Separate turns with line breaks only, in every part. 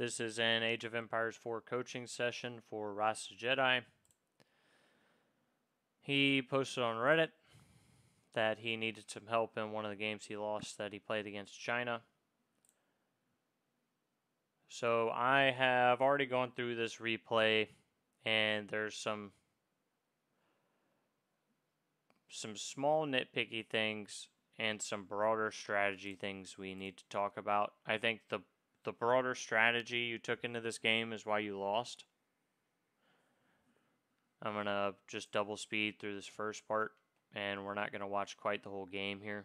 This is an Age of Empires 4 coaching session for Rasa Jedi. He posted on Reddit that he needed some help in one of the games he lost that he played against China. So I have already gone through this replay, and there's some small nitpicky things and some broader strategy things we need to talk about. I think the broader strategy you took into this game is why you lost. I'm going to just double speed through this first part, and we're not going to watch quite the whole game here.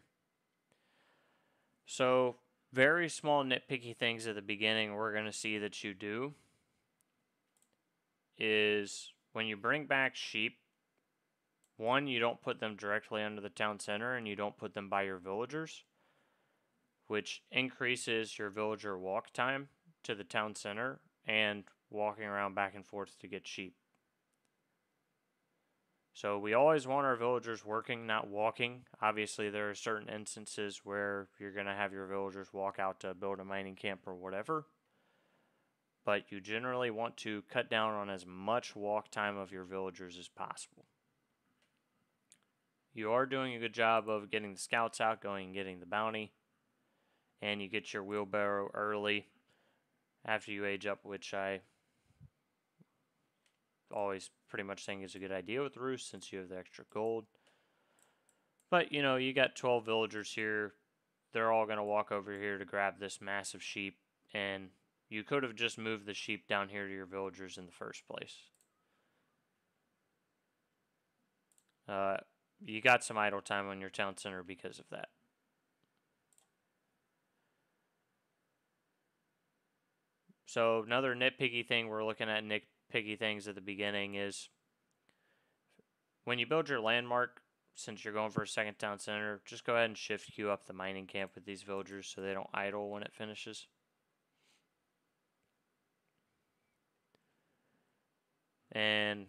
So, very small nitpicky things at the beginning we're going to see that you do is when you bring back sheep, one, you don't put them directly under the town center, and you don't put them by your villagers, which increases your villager walk time to the town center and walking around back and forth to get sheep. So we always want our villagers working, not walking. Obviously, there are certain instances where you're going to have your villagers walk out to build a mining camp or whatever. But you generally want to cut down on as much walk time of your villagers as possible. You are doing a good job of getting the scouts out, going and getting the bounty. And you get your wheelbarrow early after you age up, which I always pretty much think is a good idea with Roost since you have the extra gold. But, you know, you got 12 villagers here. They're all going to walk over here to grab this massive sheep. And you could have just moved the sheep down here to your villagers in the first place. You got some idle time on your town center because of that. So another nitpicky thing we're looking at nitpicky things at the beginning is when you build your landmark, since you're going for a second town center, just go ahead and shift queue up the mining camp with these villagers so they don't idle when it finishes. And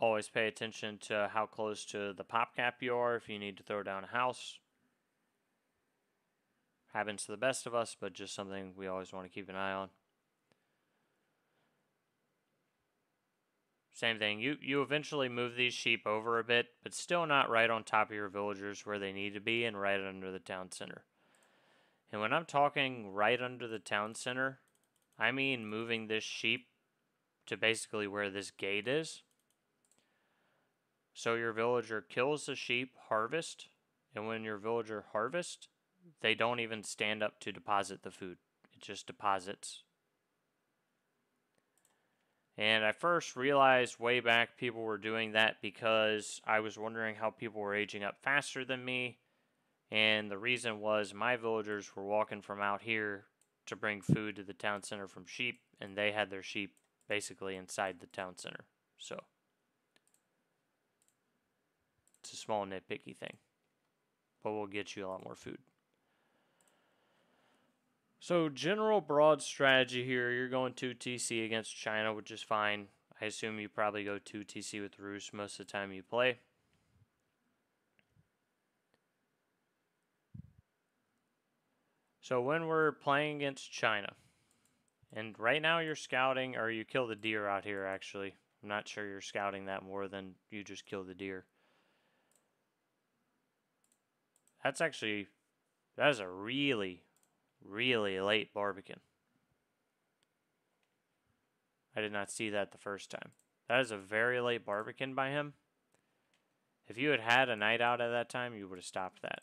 always pay attention to how close to the pop cap you are if you need to throw down a house. Happens to the best of us, but just something we always want to keep an eye on. Same thing, you eventually move these sheep over a bit, but still not right on top of your villagers where they need to be and right under the town center. And when I'm talking right under the town center, I mean moving this sheep to basically where this gate is. So your villager kills the sheep, harvest, and when your villager harvests, they don't even stand up to deposit the food. It just deposits. And I first realized way back people were doing that because I was wondering how people were aging up faster than me. And the reason was my villagers were walking from out here to bring food to the town center from sheep, and they had their sheep basically inside the town center. So it's a small nitpicky thing, but we'll get you a lot more food. So general broad strategy here, you're going 2 TC against China, which is fine. I assume you probably go 2 TC with Roost most of the time you play. So when we're playing against China, and right now you're scouting, or you kill the deer out here actually. I'm not sure you're scouting that more than you just kill the deer. That is a really late Barbican. I did not see that the first time. That is a very late Barbican by him. If you had had a night out at that time, you would have stopped that.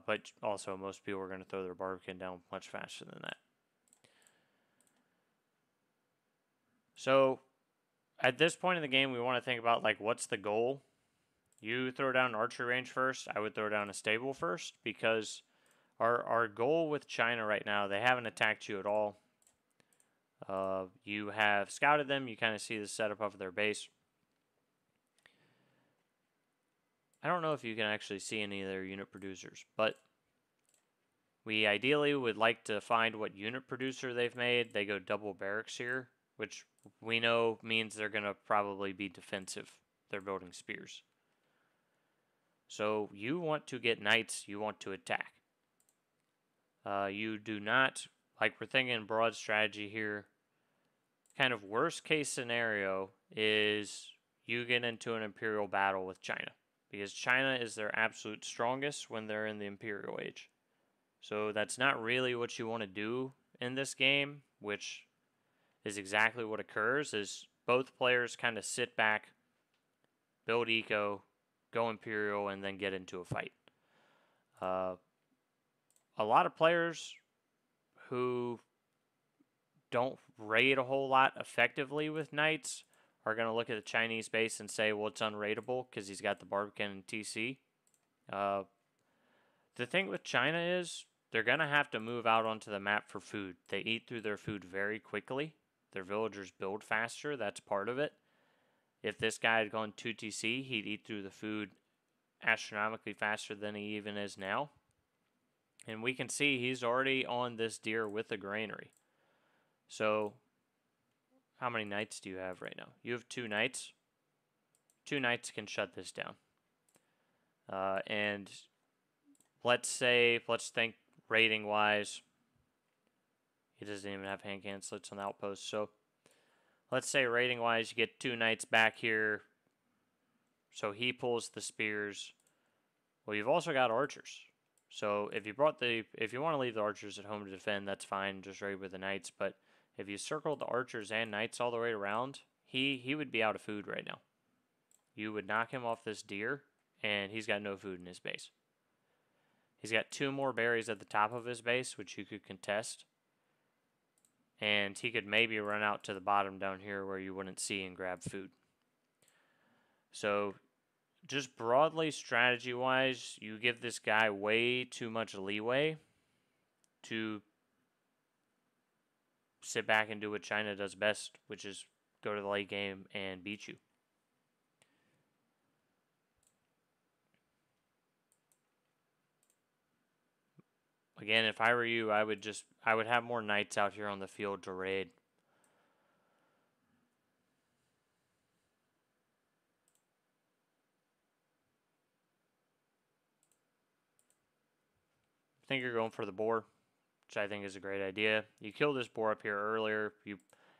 But also, most people are going to throw their Barbican down much faster than that. So, at this point in the game, we want to think about, like, what's the goal? You throw down an archery range first. I would throw down a stable first because our goal with China right now, they haven't attacked you at all. You have scouted them. You kind of see the setup of their base. I don't know if you can actually see any of their unit producers, but we ideally would like to find what unit producer they've made. They go double barracks here, which we know means they're going to probably be defensive. They're building spears. So you want to get knights, you want to attack. You do not like we're thinking broad strategy here. Kind of worst case scenario is you get into an imperial battle with China, because China is their absolute strongest when they're in the imperial age. So that's not really what you want to do in this game, which is exactly what occurs. Is both players kind of sit back, build eco, go imperial, and then get into a fight. A lot of players who don't raid a whole lot effectively with knights are going to look at the Chinese base and say, well, it's unraidable because he's got the Barbican and TC. The thing with China is they're going to have to move out onto the map for food. They eat through their food very quickly. Their villagers build faster. That's part of it. If this guy had gone 2 TC, he'd eat through the food astronomically faster than he even is now. And we can see he's already on this deer with the granary. So, how many knights do you have right now? You have 2 knights. 2 knights can shut this down. And let's think rating wise. He doesn't even have hand cannon slits on the outpost. So, let's say rating wise, you get 2 knights back here. So he pulls the spears. Well, you've also got archers. So if you want to leave the archers at home to defend, that's fine. Just raid with the knights. But if you circled the archers and knights all the way around, he would be out of food right now. You would knock him off this deer, and he's got no food in his base. He's got 2 more berries at the top of his base, which you could contest. And he could maybe run out to the bottom down here where you wouldn't see and grab food. So just broadly strategy-wise, you give this guy way too much leeway to sit back and do what China does best, which is go to the late game and beat you. Again, if I were you, I would have more knights out here on the field to raid. I think you're going for the boar, which I think is a great idea. You killed this boar up here earlier.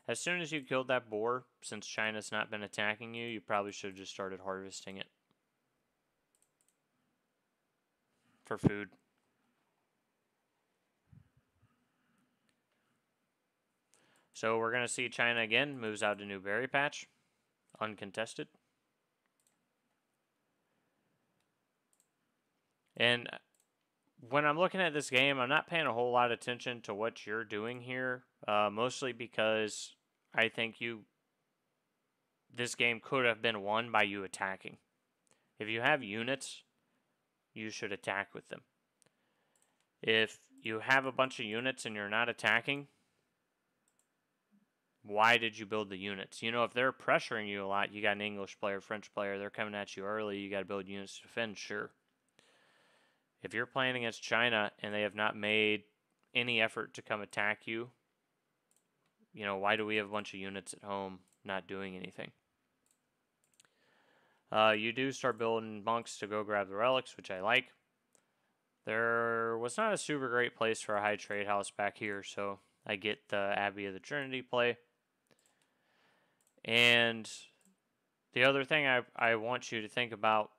As soon as you killed that boar, since China's not been attacking you, you probably should have just started harvesting it for food. So we're going to see China again, moves out to new berry patch, uncontested. And when I'm looking at this game, I'm not paying a whole lot of attention to what you're doing here, mostly because I think this game could have been won by you attacking. If you have units, you should attack with them. If you have a bunch of units and you're not attacking, why did you build the units? You know, if they're pressuring you a lot, you got an English player, French player, they're coming at you early, you got to build units to defend, sure. If you're playing against China and they have not made any effort to come attack you, you know, why do we have a bunch of units at home not doing anything? You do start building monks to go grab the relics, which I like. There was not a super great place for a high trade house back here, so I get the Abbey of the Trinity play. And the other thing I want you to think about,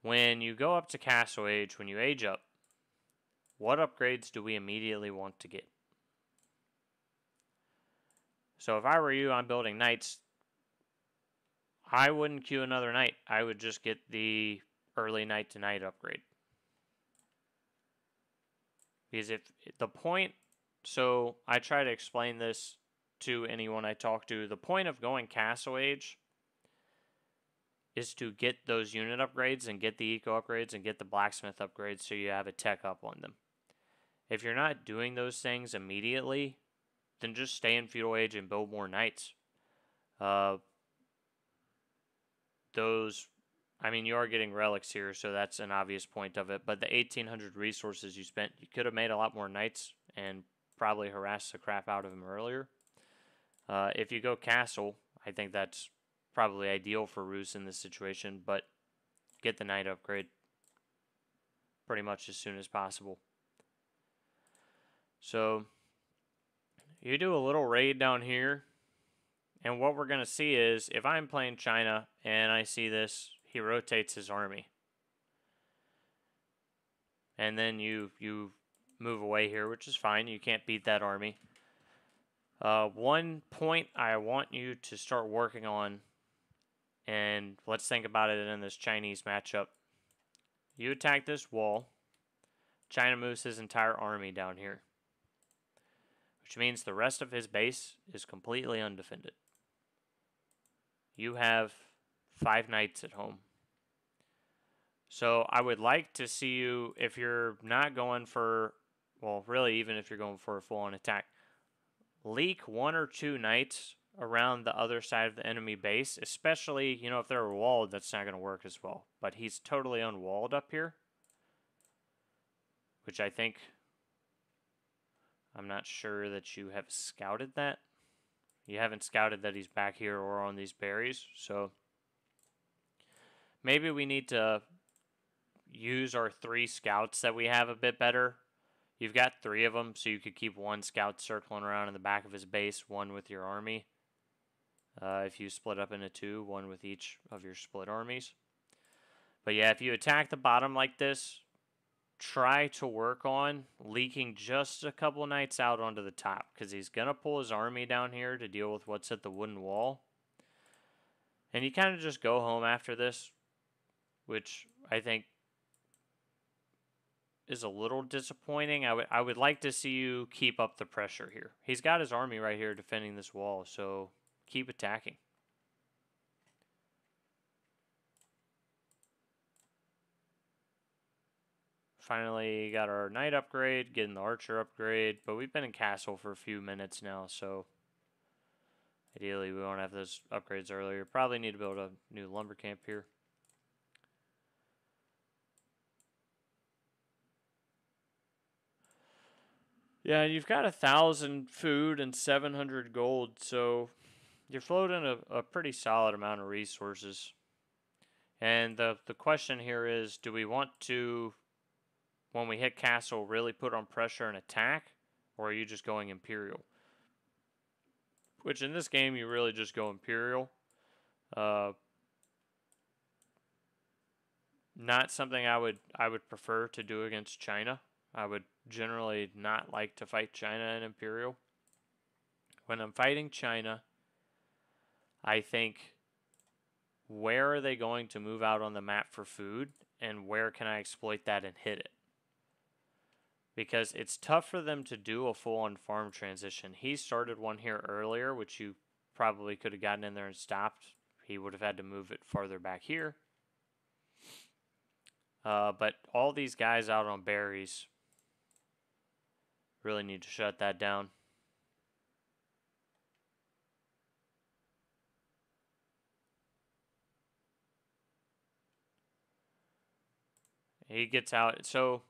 when you go up to Castle Age, when you age up, what upgrades do we immediately want to get? So if I were you, I'm building knights. I wouldn't queue another knight. I would just get the early knight to knight upgrade. Because if the point, so I try to explain this to anyone I talk to, the point of going Castle Age is to get those unit upgrades and get the eco upgrades and get the blacksmith upgrades so you have a tech up on them. If you're not doing those things immediately, then just stay in feudal age and build more knights. You are getting relics here, so that's an obvious point of it. But the 1,800 resources you spent, you could have made a lot more knights and probably harassed the crap out of them earlier. If you go castle, I think that's probably ideal for Roos in this situation, but get the knight upgrade. pretty much as soon as possible. So you do a little raid down here, and what we're going to see is if I'm playing China and I see this, he rotates his army. And then you move away here, which is fine. You can't beat that army. One point I want you to start working on, and let's think about it in this Chinese matchup. You attack this wall. China moves his entire army down here, which means the rest of his base is completely undefended. You have 5 knights at home. So I would like to see you, if you're not going for, well, really even if you're going for a full-on attack, leak 1 or 2 knights around the other side of the enemy base, especially, you know, if they're walled, that's not going to work as well. But he's totally unwalled up here, which I think, I'm not sure that you have scouted that. You haven't scouted that he's back here or on these berries, so maybe we need to use our 3 scouts that we have a bit better. You've got 3 of them, so you could keep 1 scout circling around in the back of his base, 1 with your army. If you split up into 2, 1 with each of your split armies. But yeah, if you attack the bottom like this, try to work on leaking just a couple knights out onto the top, because he's going to pull his army down here to deal with what's at the wooden wall. And you kind of just go home after this, which I think is a little disappointing. I would like to see you keep up the pressure here. He's got his army right here defending this wall, so keep attacking. Finally got our knight upgrade, getting the archer upgrade, but we've been in castle for a few minutes now, so ideally we won't have those upgrades earlier. Probably need to build a new lumber camp here. Yeah, you've got 1,000 food and 700 gold, so you're floating a pretty solid amount of resources. And the question here is, do we want to, when we hit castle, really put on pressure and attack, or are you just going Imperial? Which in this game, you really just go Imperial. Not something I would prefer to do against China. I would generally not like to fight China and Imperial. When I'm fighting China, I think, where are they going to move out on the map for food, and where can I exploit that and hit it? Because it's tough for them to do a full-on farm transition. He started one here earlier, which you probably could have gotten in there and stopped. He would have had to move it farther back here. But all these guys out on berries really need to shut that down. He gets out. So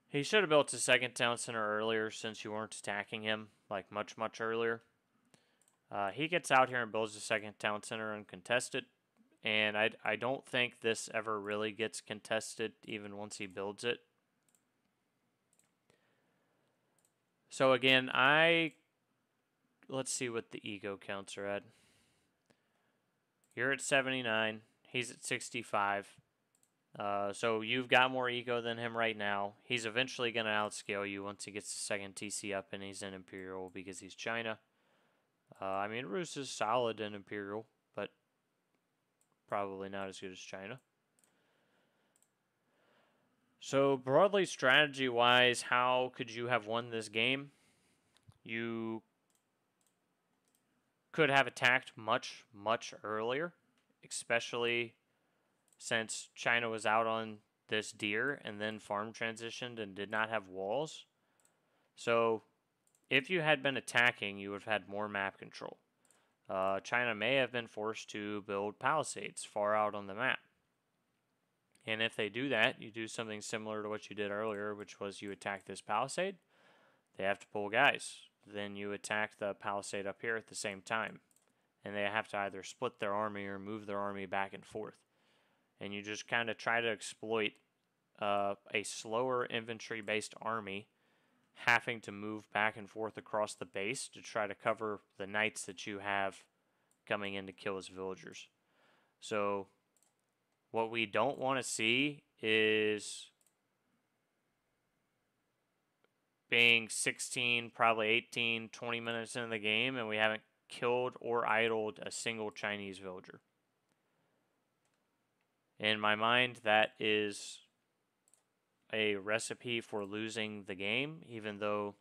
he should have built a second town center earlier, since you weren't attacking him like much earlier. He gets out here and builds a second town center uncontested. And I don't think this ever really gets contested, even once he builds it. So again, let's see what the ego counts are at. You're at 79. He's at 65. So you've got more ego than him right now. He's eventually going to outscale you once he gets the second TC up and he's in Imperial, because he's China. I mean, Rus is solid in Imperial, but probably not as good as China. So broadly, strategy-wise, how could you have won this game? You could have attacked much earlier, especially since China was out on this deer and then farm transitioned and did not have walls. So if you had been attacking, you would have had more map control. China may have been forced to build palisades far out on the map. And if they do that, you do something similar to what you did earlier, which was you attack this palisade. They have to pull guys. Then you attack the palisade up here at the same time. And they have to either split their army or move their army back and forth. And you just kind of try to exploit a slower infantry-based army having to move back and forth across the base to try to cover the knights that you have coming in to kill his villagers. So what we don't want to see is being 16, probably 18, 20 minutes into the game and we haven't killed or idled a single Chinese villager. In my mind, that is a recipe for losing the game. Even though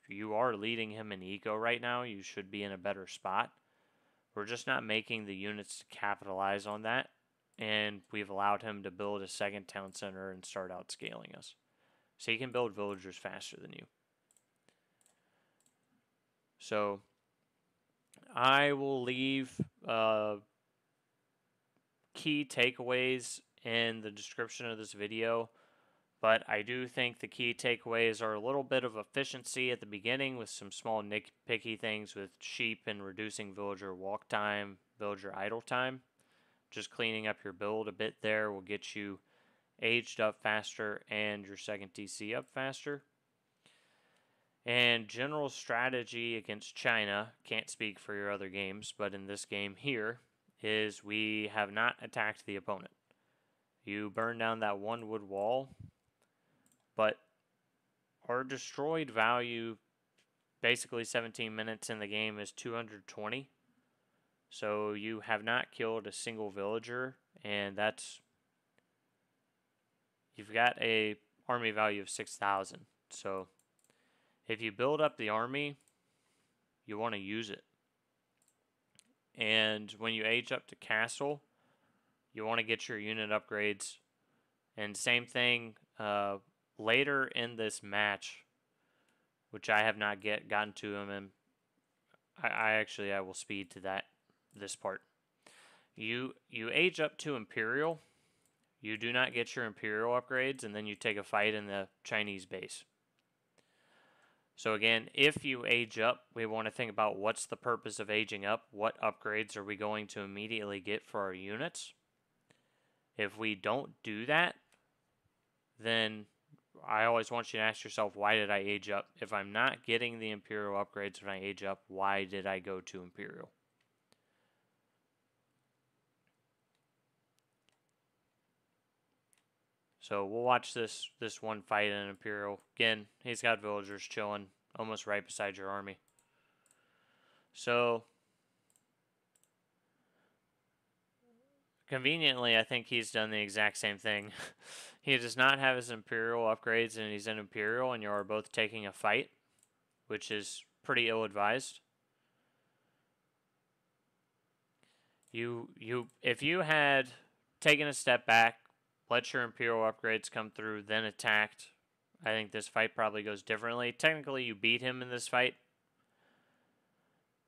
you are leading him in eco right now, you should be in a better spot. We're just not making the units to capitalize on that, and we've allowed him to build a second town center and start outscaling us. So he can build villagers faster than you. So I will leave key takeaways in the description of this video. But I do think the key takeaways are a little bit of efficiency at the beginning with some small nitpicky things with sheep and reducing villager walk time, villager idle time. Just cleaning up your build a bit there will get you aged up faster and your second TC up faster. And general strategy against China, can't speak for your other games, but in this game here, is we have not attacked the opponent. You burn down that one wood wall, but our destroyed value, basically 17 minutes in the game, is 220. So you have not killed a single villager, and you've got a army value of 6,000. So if you build up the army, you want to use it. And when you age up to castle, you want to get your unit upgrades. And same thing, later in this match, which I have not gotten to him, and I will speed to this part. You age up to Imperial, you do not get your Imperial upgrades, and then you take a fight in the Chinese base. So again, if you age up, we want to think about what's the purpose of aging up, what upgrades are we going to immediately get for our units. If we don't do that, then I always want you to ask yourself, why did I age up? If I'm not getting the Imperial upgrades when I age up, why did I go to Imperial? So we'll watch this one fight in Imperial. Again, he's got villagers chilling almost right beside your army. So conveniently, I think he's done the exact same thing. He does not have his Imperial upgrades, and he's in Imperial, and you are both taking a fight, which is pretty ill-advised. If you had taken a step back, let your Imperial upgrades come through, then attacked, I think this fight probably goes differently. Technically, you beat him in this fight,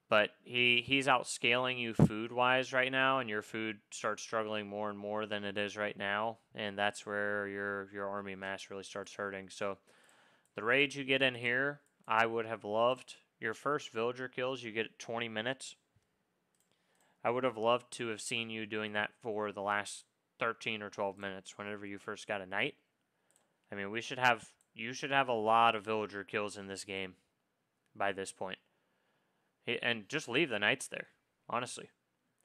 but he's outscaling you food-wise right now, and your food starts struggling more and more than it is right now, and that's where your army mass really starts hurting. So the rage you get in here, I would have loved. Your first villager kills, you get 20 minutes. I would have loved to have seen you doing that for the last 13 or 12 minutes whenever you first got a knight. I mean, you should have a lot of villager kills in this game by this point. And just leave the knights there, honestly.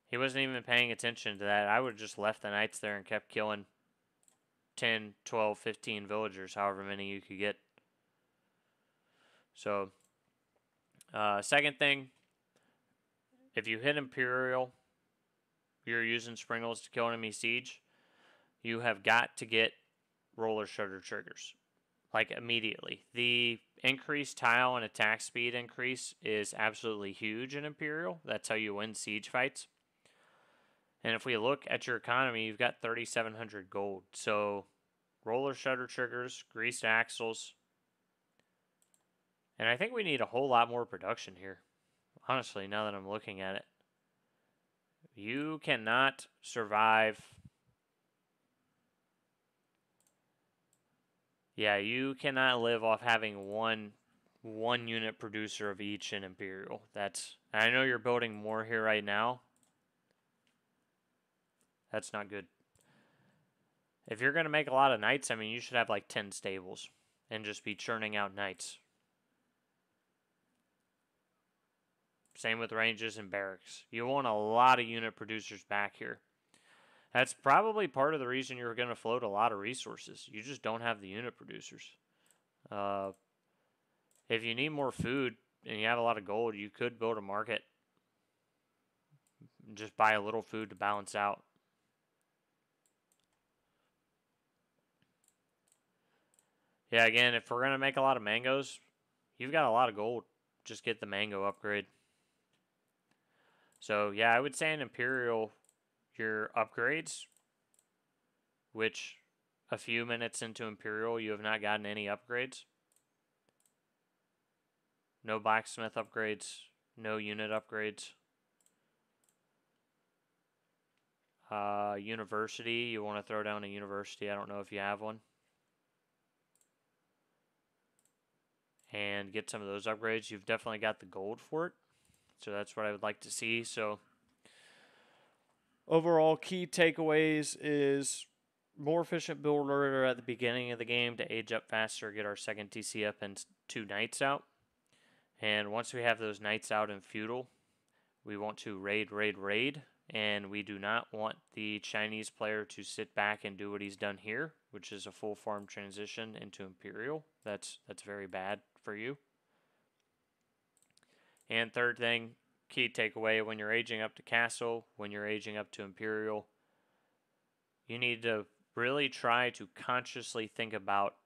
He wasn't even paying attention to that. I would have just left the knights there and kept killing 10, 12, 15 villagers, however many you could get. So, second thing, if you hit Imperial, you're using Springles to kill enemy siege, you have got to get roller shutter triggers. Like, immediately. The increased tile and attack speed increase is absolutely huge in Imperial. That's how you win siege fights. And if we look at your economy, you've got 3,700 gold. So, roller shutter triggers, greased axles. And I think we need a whole lot more production here. Honestly, now that I'm looking at it. You cannot survive. Yeah, you cannot live off having one unit producer of each in Imperial. I know you're building more here right now. That's not good. If you're going to make a lot of knights, I mean, you should have like 10 stables and just be churning out knights. Same with ranges and barracks. You want a lot of unit producers back here. That's probably part of the reason you're going to float a lot of resources. You just don't have the unit producers. If you need more food and you have a lot of gold, you could build a market. Just buy a little food to balance out. Yeah, again, if we're going to make a lot of mangoes, you've got a lot of gold. Just get the mango upgrade. So, yeah, I would say in Imperial, your upgrades, which a few minutes into Imperial, you have not gotten any upgrades. No blacksmith upgrades, no unit upgrades. University, you want to throw down a university. I don't know if you have one. And get some of those upgrades. You've definitely got the gold for it. So that's what I would like to see. So overall key takeaways is more efficient build order at the beginning of the game to age up faster, get our second TC up and 2 knights out. And once we have those knights out in feudal, we want to raid. And we do not want the Chinese player to sit back and do what he's done here, which is a full farm transition into Imperial. That's very bad for you. And third thing, key takeaway, when you're aging up to Castle, when you're aging up to Imperial, you need to really try to consciously think about,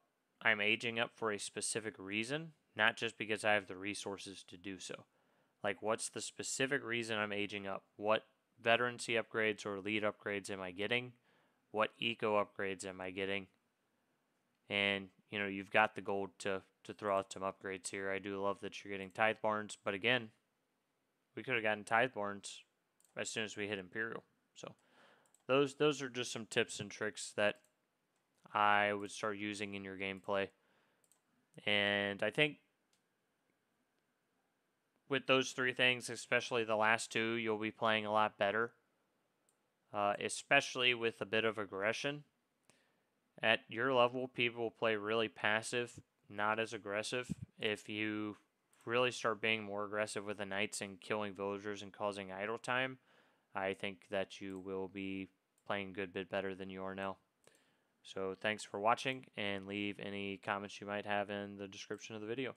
I'm aging up for a specific reason, not just because I have the resources to do so. Like, what's the specific reason I'm aging up? What veterancy upgrades or lead upgrades am I getting? What eco upgrades am I getting? And, you know, you've got the gold to throw out some upgrades here. I do love that you're getting Tithe Barns, but again, we could have gotten Tithe Barns as soon as we hit Imperial. So those are just some tips and tricks that I would start using in your gameplay. And I think with those 3 things, especially the last 2, you'll be playing a lot better, especially with a bit of aggression. At your level, people play really passive, not as aggressive. If you really start being more aggressive with the knights and killing villagers and causing idle time, I think that you will be playing a good bit better than you are now. So thanks for watching, and leave any comments you might have in the description of the video.